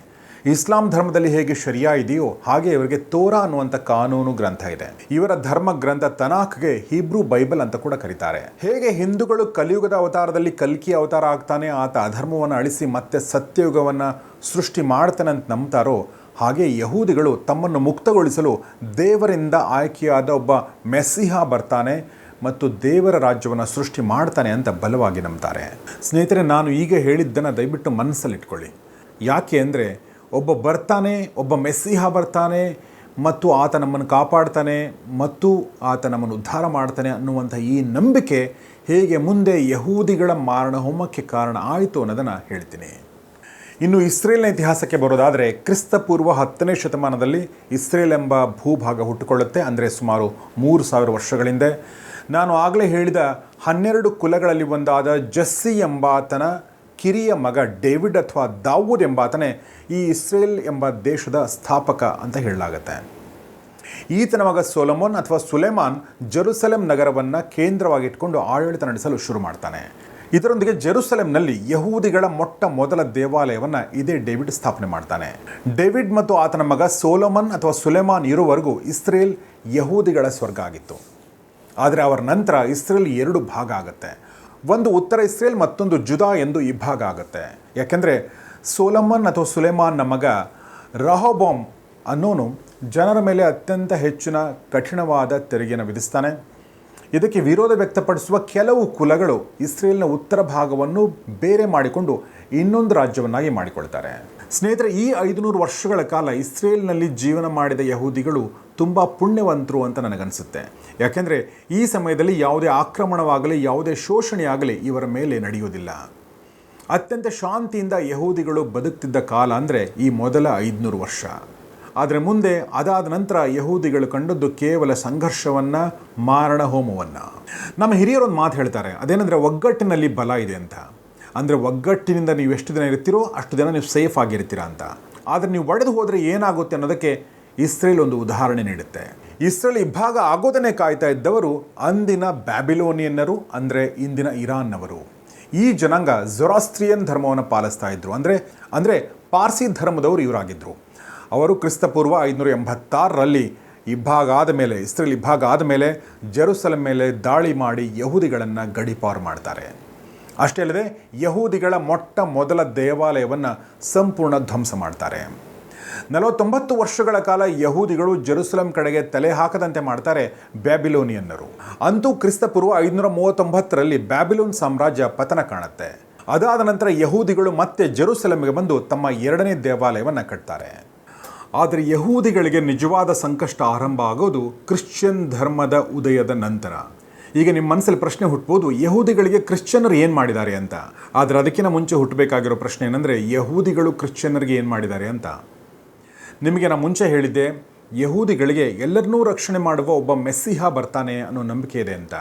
ಇಸ್ಲಾಂ ಧರ್ಮದಲ್ಲಿ ಹೇಗೆ ಶರಿಯಾ ಇದೆಯೋ ಹಾಗೆ ಇವರಿಗೆ ತೋರಾ ಅನ್ನುವಂಥ ಕಾನೂನು ಗ್ರಂಥ ಇದೆ. ಇವರ ಧರ್ಮ ಗ್ರಂಥ ತನಾಖ್ಗೆ ಹೀಬ್ರೂ ಬೈಬಲ್ ಅಂತ ಕೂಡ ಕರೀತಾರೆ. ಹೇಗೆ ಹಿಂದೂಗಳು ಕಲಿಯುಗದ ಅವತಾರದಲ್ಲಿ ಕಲ್ಕಿ ಅವತಾರ ಆಗ್ತಾನೆ, ಆತ ಅಧರ್ಮವನ್ನು ಅಳಿಸಿ ಮತ್ತೆ ಸತ್ಯಯುಗವನ್ನು ಸೃಷ್ಟಿ ಮಾಡ್ತಾನೆ ಅಂತ ನಂಬ್ತಾರೋ, ಹಾಗೆ ಯಹೂದಿಗಳು ತಮ್ಮನ್ನು ಮುಕ್ತಗೊಳಿಸಲು ದೇವರಿಂದ ಆಯ್ಕೆಯಾದ ಒಬ್ಬ ಮೆಸ್ಸಿಹ ಬರ್ತಾನೆ ಮತ್ತು ದೇವರ ರಾಜ್ಯವನ್ನು ಸೃಷ್ಟಿ ಮಾಡ್ತಾನೆ ಅಂತ ಬಲವಾಗಿ ನಂಬ್ತಾರೆ. ಸ್ನೇಹಿತರೆ, ನಾನು ಈಗ ಹೇಳಿದ್ದನ್ನು ದಯವಿಟ್ಟು ಮನಸ್ಸಲ್ಲಿಟ್ಕೊಳ್ಳಿ. ಯಾಕೆ ಅಂದರೆ ಒಬ್ಬ ಮೆಸ್ಸಿಹ ಬರ್ತಾನೆ ಮತ್ತು ಆತ ನಮ್ಮನ್ನು ಕಾಪಾಡ್ತಾನೆ ಮತ್ತು ಆತ ನಮ್ಮನ್ನು ಉದ್ಧಾರ ಮಾಡ್ತಾನೆ ಅನ್ನುವಂಥ ಈ ನಂಬಿಕೆ ಹೇಗೆ ಮುಂದೆ ಯಹೂದಿಗಳ ಮಾರಣ ಹೋಮಕ್ಕೆ ಕಾರಣ ಆಯಿತು ಅನ್ನೋದನ್ನು ಹೇಳ್ತೀನಿ. ಇನ್ನು ಇಸ್ರೇಲ್ನ ಇತಿಹಾಸಕ್ಕೆ ಬರೋದಾದರೆ ಕ್ರಿಸ್ತಪೂರ್ವ 10ನೇ ಶತಮಾನದಲ್ಲಿ ಇಸ್ರೇಲ್ ಎಂಬ ಭೂಭಾಗ ಹುಟ್ಟುಕೊಳ್ಳುತ್ತೆ. ಅಂದರೆ ಸುಮಾರು 3000 ವರ್ಷಗಳಿಂದ. ನಾನು ಆಗಲೇ ಹೇಳಿದ 12 ಕುಲಗಳಲ್ಲಿ ಒಂದಾದ ಜಸ್ಸಿ ಎಂಬಾತನ ಕಿರಿಯ ಮಗ ಡೇವಿಡ್ ಅಥವಾ ದಾವೂದ್ ಎಂಬಾತನೇ ಈ ಇಸ್ರೇಲ್ ಎಂಬ ದೇಶದ ಸ್ಥಾಪಕ ಅಂತ ಹೇಳಲಾಗುತ್ತೆ. ಈತನ ಮಗ ಸೊಲೊಮೋನ್ ಅಥವಾ ಸುಲೇಮಾನ್ ಜೆರುಸಲೆಂ ನಗರವನ್ನು ಕೇಂದ್ರವಾಗಿಟ್ಕೊಂಡು ಆಡಳಿತ ನಡೆಸಲು ಶುರು ಮಾಡ್ತಾನೆ. ಇದರೊಂದಿಗೆ ಜೆರುಸಲೆಂನಲ್ಲಿ ಯಹೂದಿಗಳ ಮೊಟ್ಟ ಮೊದಲ ದೇವಾಲಯವನ್ನು ಇದೇ ಡೇವಿಡ್ ಸ್ಥಾಪನೆ ಮಾಡ್ತಾನೆ. ಡೇವಿಡ್ ಮತ್ತು ಆತನ ಮಗ ಸೊಲೊಮನ್ ಅಥವಾ ಸುಲೇಮಾನ್ ಇರುವವರೆಗೂ ಇಸ್ರೇಲ್ ಯಹೂದಿಗಳ ಸ್ವರ್ಗ ಆಗಿತ್ತು. ಆದರೆ ಅವರ ನಂತರ ಇಸ್ರೇಲ್ 2 ಭಾಗ ಆಗುತ್ತೆ. ಒಂದು ಉತ್ತರ ಇಸ್ರೇಲ್, ಮತ್ತೊಂದು ಜುದಾ ಎಂದು ಇಬ್ಬಾಗ ಆಗುತ್ತೆ. ಯಾಕೆಂದರೆ ಸೊಲೊಮನ್ ಅಥವಾ ಸುಲೇಮಾನ್ನ ಮಗ ರಹೋಬೋಮ್ ಅನ್ನೋನು ಜನರ ಮೇಲೆ ಅತ್ಯಂತ ಹೆಚ್ಚಿನ ಕಠಿಣವಾದ ತೆರಿಗೆಯನ್ನು ವಿಧಿಸ್ತಾನೆ. ಇದಕ್ಕೆ ವಿರೋಧ ವ್ಯಕ್ತಪಡಿಸುವ ಕೆಲವು ಕುಲಗಳು ಇಸ್ರೇಲ್ನ ಉತ್ತರ ಭಾಗವನ್ನು ಬೇರೆ ಮಾಡಿಕೊಂಡು ಇನ್ನೊಂದು ರಾಜ್ಯವನ್ನಾಗಿ ಮಾಡಿಕೊಳ್ತಾರೆ. ಸ್ನೇಹಿತರೆ, ಈ 500 ವರ್ಷಗಳ ಕಾಲ ಇಸ್ರೇಲ್ನಲ್ಲಿ ಜೀವನ ಮಾಡಿದ ಯಹೂದಿಗಳು ತುಂಬ ಪುಣ್ಯವಂತರು ಅಂತ ನನಗನ್ಸುತ್ತೆ. ಯಾಕೆಂದರೆ ಈ ಸಮಯದಲ್ಲಿ ಯಾವುದೇ ಆಕ್ರಮಣವಾಗಲಿ ಯಾವುದೇ ಶೋಷಣೆಯಾಗಲಿ ಇವರ ಮೇಲೆ ನಡೆಯುವುದಿಲ್ಲ. ಅತ್ಯಂತ ಶಾಂತಿಯಿಂದ ಯಹೂದಿಗಳು ಬದುಕ್ತಿದ್ದ ಕಾಲ ಅಂದರೆ ಈ ಮೊದಲ 500 ವರ್ಷ. ಆದರೆ ಮುಂದೆ ಅದಾದ ನಂತರ ಯಹೂದಿಗಳು ಕಂಡದ್ದು ಕೇವಲ ಸಂಘರ್ಷವನ್ನು, ಮಾರಣ ಹೋಮವನ್ನು. ನಮ್ಮ ಹಿರಿಯರೊಂದು ಮಾತು ಹೇಳ್ತಾರೆ, ಅದೇನೆಂದರೆ ಒಗ್ಗಟ್ಟಿನಲ್ಲಿ ಬಲ ಇದೆ ಅಂತ. ಅಂದರೆ ಒಗ್ಗಟ್ಟಿನಿಂದ ನೀವು ಎಷ್ಟು ದಿನ ಇರ್ತೀರೋ ಅಷ್ಟು ದಿನ ನೀವು ಸೇಫ್ ಆಗಿರ್ತೀರಾ ಅಂತ. ಆದರೆ ನೀವು ಒಡೆದು ಹೋದರೆ ಏನಾಗುತ್ತೆ ಅನ್ನೋದಕ್ಕೆ ಇಸ್ರೇಲ್ ಒಂದು ಉದಾಹರಣೆ ನೀಡುತ್ತೆ. ಇಸ್ರೇಲ್ ಇಬ್ಬಾಗ ಆಗೋದನ್ನೇ ಕಾಯ್ತಾ ಇದ್ದವರು ಅಂದಿನ ಬ್ಯಾಬಿಲೋನಿಯನ್ನರು, ಅಂದರೆ ಇಂದಿನ ಇರಾನ್ನವರು. ಈ ಜನಾಂಗ ಜೊರಾಸ್ಟ್ರಿಯನ್ ಧರ್ಮವನ್ನು ಪಾಲಿಸ್ತಾ ಇದ್ರು. ಅಂದರೆ ಪಾರ್ಸಿ ಧರ್ಮದವರು ಇವರಾಗಿದ್ದರು. ಅವರು ಕ್ರಿಸ್ತಪೂರ್ವ 586ರಲ್ಲಿ ಇಸ್ರೇಲ್ ಇಬ್ಬಾಗ ಆದ ಮೇಲೆ ಜೆರುಸಲೆಂ ಮೇಲೆ ದಾಳಿ ಮಾಡಿ ಯಹೂದಿಗಳನ್ನು ಗಡೀಪಾರು ಮಾಡ್ತಾರೆ. ಅಷ್ಟೇ ಅಲ್ಲದೆ ಯಹೂದಿಗಳ ಮೊಟ್ಟ ಮೊದಲ ದೇವಾಲಯವನ್ನು ಸಂಪೂರ್ಣ ಧ್ವಂಸ ಮಾಡ್ತಾರೆ. 49 ವರ್ಷಗಳ ಕಾಲ ಯಹೂದಿಗಳು ಜೆರುಸಲೆಂ ಕಡೆಗೆ ತಲೆ ಹಾಕದಂತೆ ಮಾಡ್ತಾರೆ ಬ್ಯಾಬಿಲೋನಿಯನ್ನರು. ಅಂತೂ ಕ್ರಿಸ್ತಪೂರ್ವ 539ರಲ್ಲಿ ಬ್ಯಾಬಿಲೋನ್ ಸಾಮ್ರಾಜ್ಯ ಪತನ ಕಾಣುತ್ತೆ. ಅದಾದ ನಂತರ ಯಹೂದಿಗಳು ಮತ್ತೆ ಜೆರುಸಲೆಂಗೆ ಬಂದು ತಮ್ಮ 2ನೇ ದೇವಾಲಯವನ್ನು ಕಟ್ತಾರೆ. ಆದರೆ ಯಹೂದಿಗಳಿಗೆ ನಿಜವಾದ ಸಂಕಷ್ಟ ಆರಂಭ ಆಗೋದು ಕ್ರಿಶ್ಚಿಯನ್ ಧರ್ಮದ ಉದಯದ ನಂತರ. ಈಗ ನಿಮ್ಮ ಮನಸ್ಸಲ್ಲಿ ಪ್ರಶ್ನೆ ಹುಟ್ಟಬಹುದು, ಯಹೂದಿಗಳಿಗೆ ಕ್ರಿಶ್ಚಿಯನ್ನರು ಏನು ಮಾಡಿದ್ದಾರೆ ಅಂತ. ಆದರೆ ಅದಕ್ಕಿಂತ ಮುಂಚೆ ಹುಟ್ಟಬೇಕಾಗಿರೋ ಪ್ರಶ್ನೆ ಏನಂದರೆ, ಯಹೂದಿಗಳು ಕ್ರಿಶ್ಚಿಯನ್ನರಿಗೆ ಏನು ಮಾಡಿದ್ದಾರೆ ಅಂತ. ನಿಮಗೆ ನಾನು ಮುಂಚೆ ಹೇಳಿದ್ದೆ, ಯಹೂದಿಗಳಿಗೆ ಎಲ್ಲರನ್ನೂ ರಕ್ಷಣೆ ಮಾಡುವ ಒಬ್ಬ ಮೆಸ್ಸಿಹ ಬರ್ತಾನೆ ಅನ್ನೋ ನಂಬಿಕೆ ಇದೆ ಅಂತ.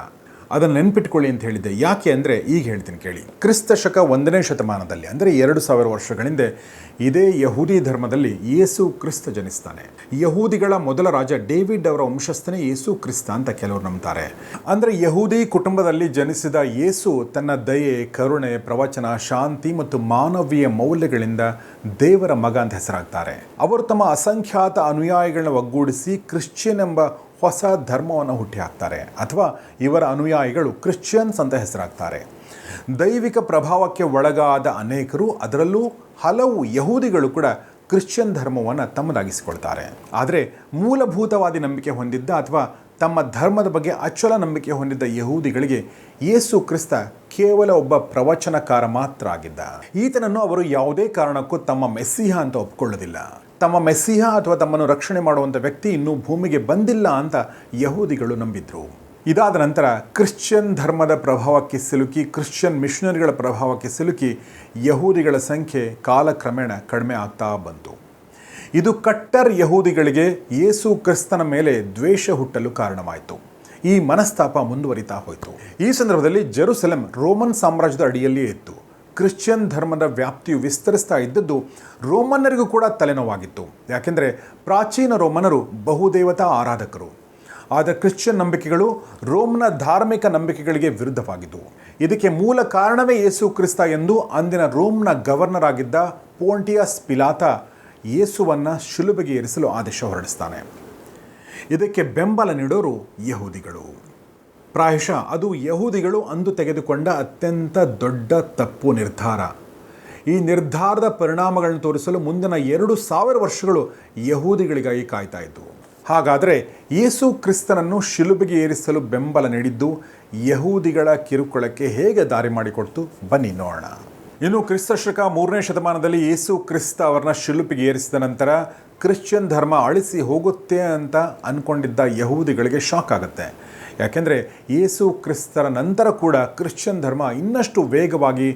ಅದನ್ನು ನೆನ್ಪಿಟ್ಕೊಳ್ಳಿ ಅಂತ ಹೇಳಿದ್ದೆ. ಯಾಕೆ ಅಂದರೆ ಈಗ ಹೇಳ್ತೀನಿ ಕೇಳಿ. ಕ್ರಿಸ್ತ ಶಕ 1ನೇ ಶತಮಾನದಲ್ಲಿ, ಅಂದರೆ 2000 ವರ್ಷಗಳಿಂದ ಇದೇ ಯಹೂದಿ ಧರ್ಮದಲ್ಲಿ ಯೇಸು ಕ್ರಿಸ್ತ ಜನಿಸ್ತಾನೆ. ಯಹೂದಿಗಳ ಮೊದಲ ರಾಜ ಡೇವಿಡ್ ಅವರ ವಂಶಸ್ಥನೇ ಯೇಸು ಕ್ರಿಸ್ತ ಅಂತ ಕೆಲವರು ನಂಬ್ತಾರೆ. ಅಂದರೆ ಯಹೂದಿ ಕುಟುಂಬದಲ್ಲಿ ಜನಿಸಿದ ಯೇಸು ತನ್ನ ದಯೆ, ಕರುಣೆ, ಪ್ರವಚನ, ಶಾಂತಿ ಮತ್ತು ಮಾನವೀಯ ಮೌಲ್ಯಗಳಿಂದ ದೇವರ ಮಗ ಅಂತ ಹೆಸರಾಗ್ತಾರೆ. ಅವರು ತಮ್ಮ ಅಸಂಖ್ಯಾತ ಅನುಯಾಯಿಗಳನ್ನ ಒಗ್ಗೂಡಿಸಿ ಕ್ರಿಶ್ಚಿಯನ್ ಎಂಬ ಹೊಸ ಧರ್ಮವನ್ನು ಹುಟ್ಟಿ ಹಾಕ್ತಾರೆ, ಅಥವಾ ಇವರ ಅನುಯಾಯಿಗಳು ಕ್ರಿಶ್ಚಿಯನ್ಸ್ ಅಂತ ಹೆಸರಾಗ್ತಾರೆ. ದೈವಿಕ ಪ್ರಭಾವಕ್ಕೆ ಒಳಗಾದ ಅನೇಕರು, ಅದರಲ್ಲೂ ಹಲವು ಯಹೂದಿಗಳು ಕೂಡ ಕ್ರಿಶ್ಚಿಯನ್ ಧರ್ಮವನ್ನು ತಮ್ಮದಾಗಿಸಿಕೊಳ್ತಾರೆ. ಆದರೆ ಮೂಲಭೂತವಾದಿ ನಂಬಿಕೆ ಹೊಂದಿದ್ದ ಅಥವಾ ತಮ್ಮ ಧರ್ಮದ ಬಗ್ಗೆ ಅಚಲ ನಂಬಿಕೆ ಹೊಂದಿದ್ದ ಯಹೂದಿಗಳಿಗೆ ಯೇಸು ಕ್ರಿಸ್ತ ಕೇವಲ ಒಬ್ಬ ಪ್ರವಚನಕಾರ ಮಾತ್ರ ಆಗಿದ್ದ. ಈತನನ್ನು ಅವರು ಯಾವುದೇ ಕಾರಣಕ್ಕೂ ತಮ್ಮ ಮೆಸ್ಸಿಹ ಅಂತ ಒಪ್ಕೊಳ್ಳೋದಿಲ್ಲ. ತಮ್ಮ ಮೆಸ್ಸಿಹ ಅಥವಾ ತಮ್ಮನ್ನು ರಕ್ಷಣೆ ಮಾಡುವಂಥ ವ್ಯಕ್ತಿ ಇನ್ನೂ ಭೂಮಿಗೆ ಬಂದಿಲ್ಲ ಅಂತ ಯಹೂದಿಗಳು ನಂಬಿದ್ರು. ಇದಾದ ನಂತರ ಕ್ರಿಶ್ಚಿಯನ್ ಧರ್ಮದ ಪ್ರಭಾವಕ್ಕೆ ಸಿಲುಕಿ, ಕ್ರಿಶ್ಚಿಯನ್ ಮಿಷನರಿಗಳ ಪ್ರಭಾವಕ್ಕೆ ಸಿಲುಕಿ ಯಹೂದಿಗಳ ಸಂಖ್ಯೆ ಕಾಲಕ್ರಮೇಣ ಕಡಿಮೆ ಆಗ್ತಾ ಬಂತು. ಇದು ಕಟ್ಟರ್ ಯಹೂದಿಗಳಿಗೆ ಯೇಸು ಕ್ರಿಸ್ತನ ಮೇಲೆ ದ್ವೇಷ ಹುಟ್ಟಲು ಕಾರಣವಾಯಿತು. ಈ ಮನಸ್ತಾಪ ಮುಂದುವರಿತಾ ಹೋಯಿತು. ಈ ಸಂದರ್ಭದಲ್ಲಿ ಜೆರುಸಲೆಂ ರೋಮನ್ ಸಾಮ್ರಾಜ್ಯದ ಅಡಿಯಲ್ಲಿಯೇ ಇತ್ತು. ಕ್ರಿಶ್ಚಿಯನ್ ಧರ್ಮದ ವ್ಯಾಪ್ತಿಯು ವಿಸ್ತರಿಸ್ತಾ ಇದ್ದದ್ದು ರೋಮನ್ನರಿಗೂ ಕೂಡ ತಲೆನೋವಾಗಿತ್ತು. ಯಾಕೆಂದರೆ ಪ್ರಾಚೀನ ರೋಮನರು ಬಹುದೇವತಾ ಆರಾಧಕರು. ಆದರೆ ಕ್ರಿಶ್ಚಿಯನ್ ನಂಬಿಕೆಗಳು ರೋಮ್ನ ಧಾರ್ಮಿಕ ನಂಬಿಕೆಗಳಿಗೆ ವಿರುದ್ಧವಾಗಿದ್ದವು. ಇದಕ್ಕೆ ಮೂಲ ಕಾರಣವೇ ಯೇಸು ಕ್ರಿಸ್ತ ಎಂದು ಅಂದಿನ ರೋಮ್ನ ಗವರ್ನರ್ ಆಗಿದ್ದ ಪೋಂಟಿಯಸ್ ಪಿಲಾತ ಯೇಸುವನ್ನು ಶಿಲುಬೆಗೆ ಏರಿಸಲು ಆದೇಶ ಹೊರಡಿಸ್ತಾನೆ. ಇದಕ್ಕೆ ಬೆಂಬಲ ನೀಡೋರು ಯಹೂದಿಗಳು. ಪ್ರಾಯಶಃ ಅದು ಯಹೂದಿಗಳು ಅಂದು ತೆಗೆದುಕೊಂಡ ಅತ್ಯಂತ ದೊಡ್ಡ ತಪ್ಪು ನಿರ್ಧಾರ. ಈ ನಿರ್ಧಾರದ ಪರಿಣಾಮಗಳನ್ನು ತೋರಿಸಲು ಮುಂದಿನ 2000 ವರ್ಷಗಳು ಯಹೂದಿಗಳಿಗಾಗಿ ಕಾಯ್ತಾ ಇದ್ದವು. ಹಾಗಾದರೆ ಯೇಸು ಕ್ರಿಸ್ತನನ್ನು ಶಿಲುಬೆಗೆ ಏರಿಸಲು ಬೆಂಬಲ ನೀಡಿದ್ದು ಯಹೂದಿಗಳ ಕಿರುಕುಳಕ್ಕೆ ಹೇಗೆ ದಾರಿ ಮಾಡಿಕೊಡ್ತು, ಬನ್ನಿ ನೋಡೋಣ. ಇನ್ನು ಕ್ರಿಸ್ತ ಶಕ 3ನೇ ಶತಮಾನದಲ್ಲಿ ಯೇಸು ಕ್ರಿಸ್ತ ಅವರನ್ನ ಶಿಲುಬೆಗೆ ಏರಿಸಿದ ನಂತರ ಕ್ರಿಶ್ಚಿಯನ್ ಧರ್ಮ ಅಳಿಸಿ ಹೋಗುತ್ತೆ ಅಂತ ಅಂದ್ಕೊಂಡಿದ್ದ ಯಹೂದಿಗಳಿಗೆ ಶಾಕ್ ಆಗುತ್ತೆ. ಯಾಕೆಂದರೆ ಯೇಸು ಕ್ರಿಸ್ತರ ನಂತರ ಕೂಡ ಕ್ರಿಶ್ಚಿಯನ್ ಧರ್ಮ ಇನ್ನಷ್ಟು ವೇಗವಾಗಿ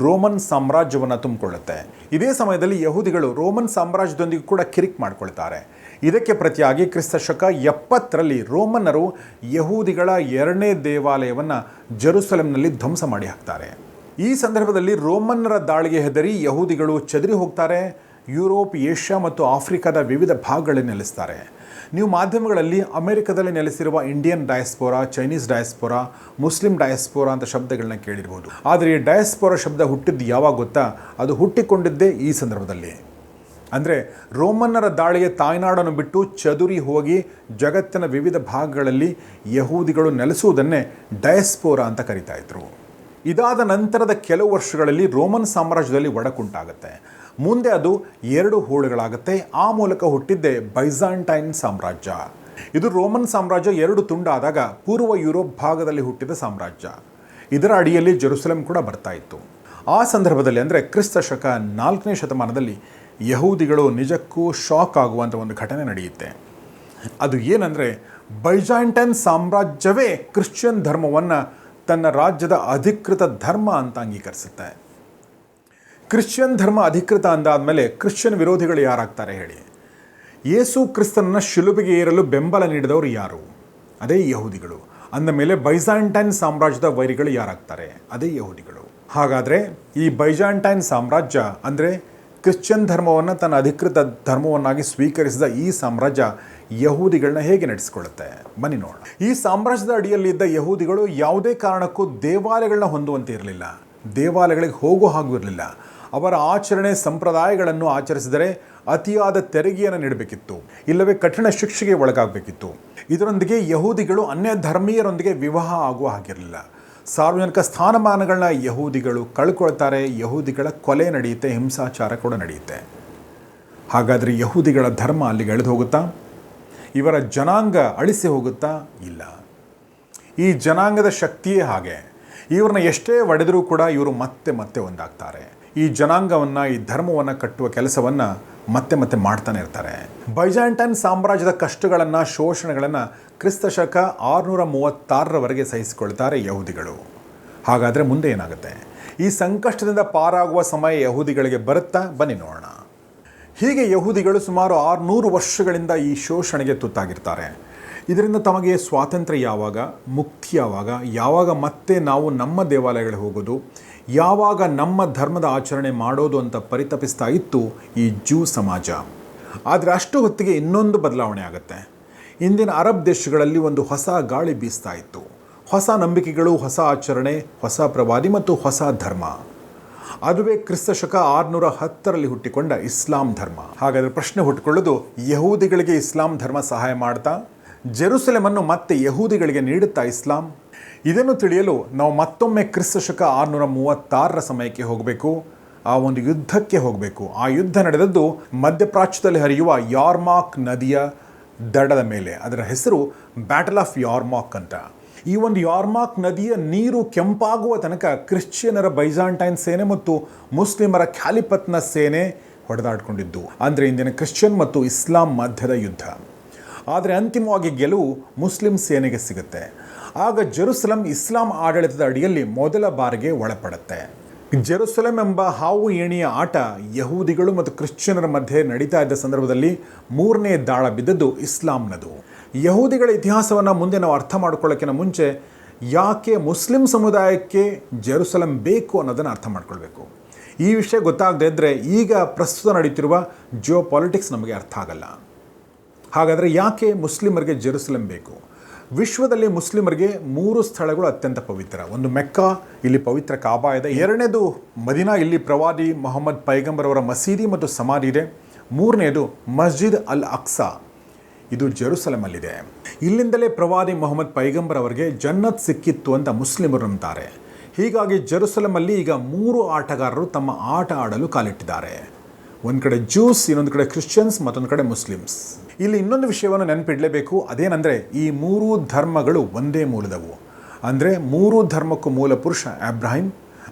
ರೋಮನ್ ಸಾಮ್ರಾಜ್ಯವನ್ನು ತುಂಬಿಕೊಳ್ಳುತ್ತೆ. ಇದೇ ಸಮಯದಲ್ಲಿ ಯಹೂದಿಗಳು ರೋಮನ್ ಸಾಮ್ರಾಜ್ಯದೊಂದಿಗೆ ಕೂಡ ಕಿರಿಕ್ ಮಾಡಿಕೊಳ್ತಾರೆ. ಇದಕ್ಕೆ ಪ್ರತಿಯಾಗಿ ಕ್ರಿಸ್ತ ಶಕ 70ರಲ್ಲಿ ರೋಮನ್ನರು ಯಹೂದಿಗಳ 2ನೇ ದೇವಾಲಯವನ್ನು ಜೆರುಸಲೆಂನಲ್ಲಿ ಧ್ವಂಸ ಮಾಡಿ ಹಾಕ್ತಾರೆ. ಈ ಸಂದರ್ಭದಲ್ಲಿ ರೋಮನ್ನರ ದಾಳಿಗೆ ಹೆದರಿ ಯಹೂದಿಗಳು ಚದರಿ ಹೋಗ್ತಾರೆ. ಯುರೋಪ್, ಏಷ್ಯಾ ಮತ್ತು ಆಫ್ರಿಕಾದ ವಿವಿಧ ಭಾಗಗಳಲ್ಲಿ ನೆಲೆಸ್ತಾರೆ. ನೀವು ಮಾಧ್ಯಮಗಳಲ್ಲಿ ಅಮೆರಿಕದಲ್ಲಿ ನೆಲೆಸಿರುವ ಇಂಡಿಯನ್ ಡಯಾಸ್ಪೋರಾ, ಚೈನೀಸ್ ಡಯಾಸ್ಪೋರಾ, ಮುಸ್ಲಿಂ ಡಯಾಸ್ಪೋರಾ ಅಂತ ಶಬ್ದಗಳನ್ನ ಕೇಳಿರ್ಬೋದು. ಆದರೆ ಈ ಡಯಾಸ್ಪೋರಾ ಶಬ್ದ ಹುಟ್ಟಿದ್ದು ಯಾವಾಗ ಗೊತ್ತಾ? ಅದು ಹುಟ್ಟಿಕೊಂಡಿದ್ದೇ ಈ ಸಂದರ್ಭದಲ್ಲಿ. ಅಂದರೆ ರೋಮನ್ನರ ದಾಳಿಗೆ ತಾಯ್ನಾಡನ್ನು ಬಿಟ್ಟು ಚದುರಿ ಹೋಗಿ ಜಗತ್ತಿನ ವಿವಿಧ ಭಾಗಗಳಲ್ಲಿ ಯಹೂದಿಗಳು ನೆಲೆಸುವುದನ್ನೇ ಡಯಾಸ್ಪೋರಾ ಅಂತ ಕರೀತಾ ಇದ್ರು. ಇದಾದ ನಂತರದ ಕೆಲವು ವರ್ಷಗಳಲ್ಲಿ ರೋಮನ್ ಸಾಮ್ರಾಜ್ಯದಲ್ಲಿ ಒಡಕುಂಟಾಗುತ್ತೆ. ಮುಂದೆ ಅದು 2 ಹೋಳುಗಳಾಗುತ್ತೆ. ಆ ಮೂಲಕ ಹುಟ್ಟಿದ್ದೇ ಬೈಜಾಂಟೈನ್ ಸಾಮ್ರಾಜ್ಯ. ಇದು ರೋಮನ್ ಸಾಮ್ರಾಜ್ಯ 2 ತುಂಡಾದಾಗ ಪೂರ್ವ ಯುರೋಪ್ ಭಾಗದಲ್ಲಿ ಹುಟ್ಟಿದ ಸಾಮ್ರಾಜ್ಯ. ಇದರ ಅಡಿಯಲ್ಲಿ ಜೆರುಸಲೆಂ ಕೂಡ ಬರ್ತಾ ಇತ್ತು. ಆ ಸಂದರ್ಭದಲ್ಲಿ ಅಂದರೆ ಕ್ರಿಸ್ತ ಶಕ 4ನೇ ಶತಮಾನದಲ್ಲಿ ಯಹೂದಿಗಳು ನಿಜಕ್ಕೂ ಶಾಕ್ ಆಗುವಂಥ ಒಂದು ಘಟನೆ ನಡೆಯುತ್ತೆ. ಅದು ಏನಂದರೆ, ಬೈಜಾಂಟೈನ್ ಸಾಮ್ರಾಜ್ಯವೇ ಕ್ರಿಶ್ಚಿಯನ್ ಧರ್ಮವನ್ನು ತನ್ನ ರಾಜ್ಯದ ಅಧಿಕೃತ ಧರ್ಮ ಅಂತ ಅಂಗೀಕರಿಸುತ್ತೆ. ಕ್ರಿಶ್ಚಿಯನ್ ಧರ್ಮ ಅಧಿಕೃತ ಅಂದಾದಮೇಲೆ ಕ್ರಿಶ್ಚಿಯನ್ ವಿರೋಧಿಗಳು ಯಾರಾಗ್ತಾರೆ ಹೇಳಿ? ಯೇಸು ಕ್ರಿಸ್ತನನ್ನ ಶಿಲುಬೆಗೆ ಏರಲು ಬೆಂಬಲ ನೀಡಿದವರು ಯಾರು? ಅದೇ ಯಹೂದಿಗಳು. ಅಂದ ಮೇಲೆ ಬೈಜಾಂಟೈನ್ ಸಾಮ್ರಾಜ್ಯದ ವೈರಿಗಳು ಯಾರಾಗ್ತಾರೆ? ಅದೇ ಯಹೂದಿಗಳು. ಹಾಗಾದರೆ ಈ ಬೈಜಾಂಟೈನ್ ಸಾಮ್ರಾಜ್ಯ ಅಂದರೆ ಕ್ರಿಶ್ಚಿಯನ್ ಧರ್ಮವನ್ನು ತನ್ನ ಅಧಿಕೃತ ಧರ್ಮವನ್ನಾಗಿ ಸ್ವೀಕರಿಸಿದ ಈ ಸಾಮ್ರಾಜ್ಯ ಯಹೂದಿಗಳನ್ನ ಹೇಗೆ ನಡೆಸಿಕೊಳ್ಳುತ್ತೆ? ಬನ್ನಿ ನೋಡೋಣ. ಈ ಸಾಮ್ರಾಜ್ಯದ ಅಡಿಯಲ್ಲಿದ್ದ ಯಹೂದಿಗಳು ಯಾವುದೇ ಕಾರಣಕ್ಕೂ ದೇವಾಲಯಗಳನ್ನ ಹೊಂದುವಂತೆ ಇರಲಿಲ್ಲ. ದೇವಾಲಯಗಳಿಗೆ ಹೋಗೋ ಹಾಗೂ ಇರಲಿಲ್ಲ. ಅವರ ಆಚರಣೆ ಸಂಪ್ರದಾಯಗಳನ್ನು ಆಚರಿಸಿದರೆ ಅತಿಯಾದ ತೆರಿಗೆಯನ್ನು ನೀಡಬೇಕಿತ್ತು, ಇಲ್ಲವೇ ಕಠಿಣ ಶಿಕ್ಷೆಗೆ ಒಳಗಾಗಬೇಕಿತ್ತು. ಇದರೊಂದಿಗೆ ಯಹೂದಿಗಳು ಅನ್ಯ ಧರ್ಮೀಯರೊಂದಿಗೆ ವಿವಾಹ ಆಗುವ ಹಾಗಿರಲಿಲ್ಲ. ಸಾರ್ವಜನಿಕ ಸ್ಥಾನಮಾನಗಳನ್ನ ಯಹೂದಿಗಳು ಕಳ್ಕೊಳ್ತಾರೆ. ಯಹೂದಿಗಳ ಕೊಲೆ ನಡೆಯುತ್ತೆ, ಹಿಂಸಾಚಾರ ಕೂಡ ನಡೆಯುತ್ತೆ. ಹಾಗಾದರೆ ಯಹೂದಿಗಳ ಧರ್ಮ ಅಲ್ಲಿಗೆ ಎಳೆದು ಹೋಗುತ್ತಾ? ಇವರ ಜನಾಂಗ ಅಳಿಸಿ ಹೋಗುತ್ತಾ? ಇಲ್ಲ. ಈ ಜನಾಂಗದ ಶಕ್ತಿಯೇ ಹಾಗೆ. ಇವ್ರನ್ನ ಎಷ್ಟೇ ಒಡೆದರೂ ಕೂಡ ಇವರು ಮತ್ತೆ ಮತ್ತೆ ಒಂದಾಗ್ತಾರೆ. ಈ ಜನಾಂಗವನ್ನು, ಈ ಧರ್ಮವನ್ನು ಕಟ್ಟುವ ಕೆಲಸವನ್ನು ಮತ್ತೆ ಮತ್ತೆ ಮಾಡ್ತಾನೆ ಇರ್ತಾರೆ. ಬೈಜಾಂಟೈನ್ ಸಾಮ್ರಾಜ್ಯದ ಕಷ್ಟಗಳನ್ನು, ಶೋಷಣೆಗಳನ್ನು ಕ್ರಿಸ್ತ ಶಕ 636ರವರೆಗೆ ಸಹಿಸಿಕೊಳ್ತಾರೆ ಯಹೂದಿಗಳು. ಹಾಗಾದರೆ ಮುಂದೆ ಏನಾಗುತ್ತೆ? ಈ ಸಂಕಷ್ಟದಿಂದ ಪಾರಾಗುವ ಸಮಯ ಯಹೂದಿಗಳಿಗೆ ಬರುತ್ತಾ? ಬನ್ನಿ ನೋಡೋಣ. ಹೀಗೆ ಯಹೂದಿಗಳು ಸುಮಾರು 600 ವರ್ಷಗಳಿಂದ ಈ ಶೋಷಣೆಗೆ ತುತ್ತಾಗಿರ್ತಾರೆ. ಇದರಿಂದ ತಮಗೆ ಸ್ವಾತಂತ್ರ್ಯ ಯಾವಾಗ, ಮುಕ್ತಿ ಯಾವಾಗ ಮತ್ತೆ ನಾವು ನಮ್ಮ ದೇವಾಲಯಗಳಿಗೆ ಹೋಗೋದು, ಯಾವಾಗ ನಮ್ಮ ಧರ್ಮದ ಆಚರಣೆ ಮಾಡೋದು ಅಂತ ಪರಿತಪಿಸ್ತಾ ಇತ್ತು ಈ ಜೂ ಸಮಾಜ. ಆದರೆ ಅಷ್ಟು ಹೊತ್ತಿಗೆ ಇನ್ನೊಂದು ಬದಲಾವಣೆ ಆಗುತ್ತೆ. ಇಂದಿನ ಅರಬ್ ದೇಶಗಳಲ್ಲಿ ಒಂದು ಹೊಸ ಗಾಳಿ ಬೀಸ್ತಾ ಇತ್ತು. ಹೊಸ ನಂಬಿಕೆಗಳು, ಹೊಸ ಆಚರಣೆ, ಹೊಸ ಪ್ರವಾದಿ ಮತ್ತು ಹೊಸ ಧರ್ಮ. ಅದುವೇ ಕ್ರಿಸ್ತ ಶಕ 610ರಲ್ಲಿ ಹುಟ್ಟಿಕೊಂಡ ಇಸ್ಲಾಂ ಧರ್ಮ. ಹಾಗಾದರೆ ಪ್ರಶ್ನೆ ಹುಟ್ಟುಕೊಳ್ಳೋದು, ಯಹೂದಿಗಳಿಗೆ ಇಸ್ಲಾಂ ಧರ್ಮ ಸಹಾಯ ಮಾಡ್ತಾ? ಜೆರುಸಲೆಮನ್ನು ಮತ್ತೆ ಯಹೂದಿಗಳಿಗೆ ನೀಡುತ್ತಾ ಇಸ್ಲಾಂ? ಇದನ್ನು ತಿಳಿಯಲು ನಾವು ಮತ್ತೊಮ್ಮೆ ಕ್ರಿಸ್ತ ಶಕ 636ರ ಸಮಯಕ್ಕೆ ಹೋಗಬೇಕು. ಆ ಒಂದು ಯುದ್ಧಕ್ಕೆ ಹೋಗಬೇಕು. ಆ ಯುದ್ಧ ನಡೆದದ್ದು ಮಧ್ಯಪ್ರಾಚ್ಯದಲ್ಲಿ ಹರಿಯುವ ಯಾರ್ಮಾಕ್ ನದಿಯ ದಡದ ಮೇಲೆ. ಅದರ ಹೆಸರು ಬ್ಯಾಟಲ್ ಆಫ್ ಯಾರ್ಮಾಕ್ ಅಂತ. ಈ ಒಂದು ಯಾರ್ಮಾಕ್ ನದಿಯ ನೀರು ಕೆಂಪಾಗುವ ತನಕ ಕ್ರಿಶ್ಚಿಯನರ ಬೈಜಾಂಟೈನ್ ಸೇನೆ ಮತ್ತು ಮುಸ್ಲಿಮರ ಖ್ಯಾಲಿಪತ್ನ ಸೇನೆ ಹೊಡೆದಾಡಿಕೊಂಡಿದ್ದು. ಅಂದರೆ ಇಂದಿನ ಕ್ರಿಶ್ಚಿಯನ್ ಮತ್ತು ಇಸ್ಲಾಂ ಮಧ್ಯದ ಯುದ್ಧ. ಆದರೆ ಅಂತಿಮವಾಗಿ ಗೆಲುವು ಮುಸ್ಲಿಂ ಸೇನೆಗೆ ಸಿಗುತ್ತೆ. ಆಗ ಜೆರುಸಲೆಂ ಇಸ್ಲಾಂ ಆಡಳಿತದ ಅಡಿಯಲ್ಲಿ ಮೊದಲ ಬಾರಿಗೆ ಒಳಪಡುತ್ತೆ. ಜೆರುಸಲೆಂ ಎಂಬ ಹಾವು ಏಣಿಯ ಆಟ ಯಹೂದಿಗಳು ಮತ್ತು ಕ್ರಿಶ್ಚಿಯನರ ಮಧ್ಯೆ ನಡೀತಾ ಇದ್ದ ಸಂದರ್ಭದಲ್ಲಿ 3ನೇ ದಾಳ ಬಿದ್ದದ್ದು ಇಸ್ಲಾಂನದು. ಯಹೂದಿಗಳ ಇತಿಹಾಸವನ್ನು ಮುಂದೆ ನಾವು ಅರ್ಥ ಮಾಡ್ಕೊಳ್ಳೋಕ್ಕಿಂತ ಮುಂಚೆ ಯಾಕೆ ಮುಸ್ಲಿಂ ಸಮುದಾಯಕ್ಕೆ ಜೆರುಸಲೆಂ ಬೇಕು ಅನ್ನೋದನ್ನು ಅರ್ಥ ಮಾಡ್ಕೊಳ್ಬೇಕು. ಈ ವಿಷಯ ಗೊತ್ತಾಗದೇ ಇದ್ದರೆ ಈಗ ಪ್ರಸ್ತುತ ನಡೀತಿರುವ ಜಿಯೋ ಪಾಲಿಟಿಕ್ಸ್ ನಮಗೆ ಅರ್ಥ ಆಗಲ್ಲ. ಹಾಗಾದರೆ ಯಾಕೆ ಮುಸ್ಲಿಮರಿಗೆ ಜೆರುಸಲೆಂ ಬೇಕು? ವಿಶ್ವದಲ್ಲಿ ಮುಸ್ಲಿಮರಿಗೆ 3 ಸ್ಥಳಗಳು ಅತ್ಯಂತ ಪವಿತ್ರ. ಒಂದು ಮೆಕ್ಕಾ, ಇಲ್ಲಿ ಪವಿತ್ರ ಕಾಬಾ ಇದೆ. 2ನೇದು ಮದೀನಾ, ಇಲ್ಲಿ ಪ್ರವಾದಿ ಮೊಹಮ್ಮದ್ ಪೈಗಂಬರ್ ಅವರ ಮಸೀದಿ ಮತ್ತು ಸಮಾಧಿ ಇದೆ. 3ನೇದು ಮಸ್ಜಿದ್ ಅಲ್ ಅಕ್ಸಾ, ಇದು ಜೆರುಸಲೆಮಲ್ಲಿದೆ. ಇಲ್ಲಿಂದಲೇ ಪ್ರವಾದಿ ಮೊಹಮ್ಮದ್ ಪೈಗಂಬರ್ ಅವರಿಗೆ ಜನ್ನತ್ ಸಿಕ್ಕಿತ್ತು ಅಂತ ಮುಸ್ಲಿಮರು ನಂಬ್ತಾರೆ. ಹೀಗಾಗಿ ಜೆರುಸಲೆಮಲ್ಲಿ ಈಗ 3 ಆಟಗಾರರು ತಮ್ಮ ಆಟ ಆಡಲು ಕಾಲಿಟ್ಟಿದ್ದಾರೆ. ಒಂದು ಕಡೆ ಜ್ಯೂಸ್, ಇನ್ನೊಂದು ಕಡೆ ಕ್ರಿಶ್ಚಿಯನ್ಸ್, ಮತ್ತೊಂದು ಕಡೆ ಮುಸ್ಲಿಮ್ಸ್. ಇಲ್ಲಿ ಇನ್ನೊಂದು ವಿಷಯವನ್ನು ನೆನಪಿಡಲೇಬೇಕು. ಅದೇನೆಂದರೆ ಈ 3 ಧರ್ಮಗಳು ಒಂದೇ ಮೂಲದವು. ಅಂದರೆ 3 ಧರ್ಮಕ್ಕೂ ಮೂಲ ಪುರುಷ ಅಬ್ರಾಹಿಂ.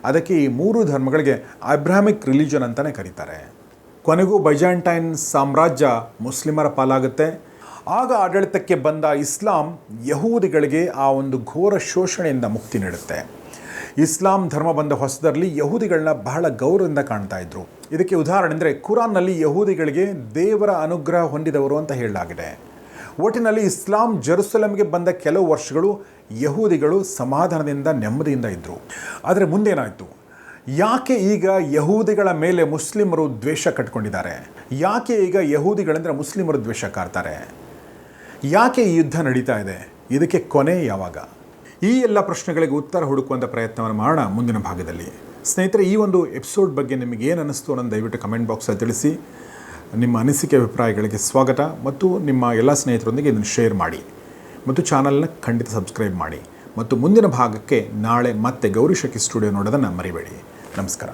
ಅದಕ್ಕೆ ಈ 3 ಧರ್ಮಗಳಿಗೆ ಅಬ್ರಾಹಮಿಕ್ ರಿಲಿಜನ್ ಅಂತಲೇ ಕರೀತಾರೆ. ಕೊನೆಗೂ ಬೈಜಾಂಟೈನ್ ಸಾಮ್ರಾಜ್ಯ ಮುಸ್ಲಿಮರ ಪಾಲಾಗುತ್ತೆ. ಆಗ ಆಡಳಿತಕ್ಕೆ ಬಂದ ಇಸ್ಲಾಂ ಯಹೂದಿಗಳಿಗೆ ಆ ಒಂದು ಘೋರ ಶೋಷಣೆಯಿಂದ ಮುಕ್ತಿ ನೀಡುತ್ತೆ. ಇಸ್ಲಾಂ ಧರ್ಮ ಬಂದ ಹೊಸದರಲ್ಲಿ ಯಹೂದಿಗಳನ್ನ ಬಹಳ ಗೌರವದಿಂದ ಕಾಣ್ತಾ ಇದ್ರು. ಇದಕ್ಕೆ ಉದಾಹರಣೆ ಅಂದರೆ ಕುರಾನ್ನಲ್ಲಿ ಯಹೂದಿಗಳಿಗೆ ದೇವರ ಅನುಗ್ರಹ ಹೊಂದಿದವರು ಅಂತ ಹೇಳಲಾಗಿದೆ. ಒಟ್ಟಿನಲ್ಲಿ ಇಸ್ಲಾಂ ಜೆರುಸಲೆಂಗೆ ಬಂದ ಕೆಲವು ವರ್ಷಗಳು ಯಹೂದಿಗಳು ಸಮಾಧಾನದಿಂದ ನೆಮ್ಮದಿಯಿಂದ ಇದ್ದರು. ಆದರೆ ಮುಂದೇನಾಯಿತು? ಯಾಕೆ ಈಗ ಯಹೂದಿಗಳ ಮೇಲೆ ಮುಸ್ಲಿಮರು ದ್ವೇಷ ಕಟ್ಕೊಂಡಿದ್ದಾರೆ? ಯಾಕೆ ಈಗ ಯಹೂದಿಗಳಂದರೆ ಮುಸ್ಲಿಮರು ದ್ವೇಷ ಕಾರ್ತಾರೆ? ಯಾಕೆ ಈ ಯುದ್ಧ ನಡೀತಾ ಇದೆ? ಇದಕ್ಕೆ ಕೊನೆ ಯಾವಾಗ? ಈ ಎಲ್ಲ ಪ್ರಶ್ನೆಗಳಿಗೆ ಉತ್ತರ ಹುಡುಕುವಂಥ ಪ್ರಯತ್ನವನ್ನು ಮಾಡೋಣ ಮುಂದಿನ ಭಾಗದಲ್ಲಿ. ಸ್ನೇಹಿತರೆ, ಈ ಒಂದು ಎಪಿಸೋಡ್ ಬಗ್ಗೆ ನಿಮಗೆ ಏನು ಅನ್ನಿಸ್ತು ಅನ್ನೋದು ದಯವಿಟ್ಟು ಕಮೆಂಟ್ ಬಾಕ್ಸಲ್ಲಿ ತಿಳಿಸಿ. ನಿಮ್ಮ ಅನಿಸಿಕೆ ಅಭಿಪ್ರಾಯಗಳಿಗೆ ಸ್ವಾಗತ ಮತ್ತು ನಿಮ್ಮ ಎಲ್ಲ ಸ್ನೇಹಿತರೊಂದಿಗೆ ಇದನ್ನು ಶೇರ್ ಮಾಡಿ ಮತ್ತು ಚಾನಲ್ನ ಖಂಡಿತ ಸಬ್ಸ್ಕ್ರೈಬ್ ಮಾಡಿ. ಮತ್ತು ಮುಂದಿನ ಭಾಗಕ್ಕೆ ನಾಳೆ ಮತ್ತೆ ಗೌರಿ ಶಕ್ಕಿ ಸ್ಟುಡಿಯೋ ನೋಡೋದನ್ನು ಮರಿಬೇಡಿ. ನಮಸ್ಕಾರ.